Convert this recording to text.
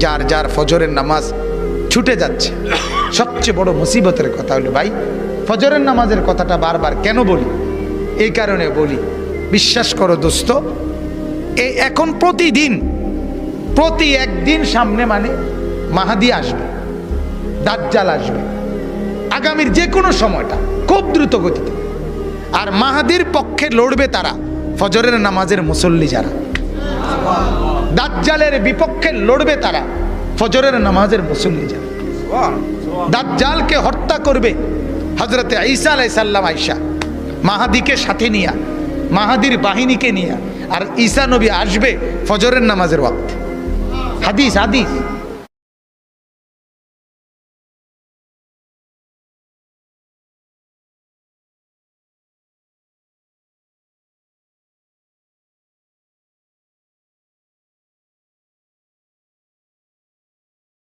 যার যার ফজরের নামাজ ছুটে যাচ্ছে। সবচেয়ে বড় মুসিবতের কথা হলো ভাই, ফজরের নামাজের কথাটা বারবার কেন বলি? এই কারণে বলি, বিশ্বাস করো দোস্ত, এখন প্রতি একদিন সামনে মানে মাহাদি আসবে, দাজ্জাল আসবে, আগামীর যে কোনো সময়টা খুব দ্রুত গতিতে। আর মাহাদির পক্ষে লড়বে তারা ফজরের নামাজের মুসল্লি যারা, দাজ্জালের বিপক্ষে লড়বে তারা ফজরের নামাজের মুসল্লি যারা। দাজ্জালকে হত্যা করবে হযরতে ঈসা আলাইহিস সালাম, আয়েশা মাহাদিকে সাথে নিয়া, মাহাদির বাহিনীকে নিয়া, আর ঈসা নবী আসবে ফজরের নামাজের ওয়াক্তে। হাদিস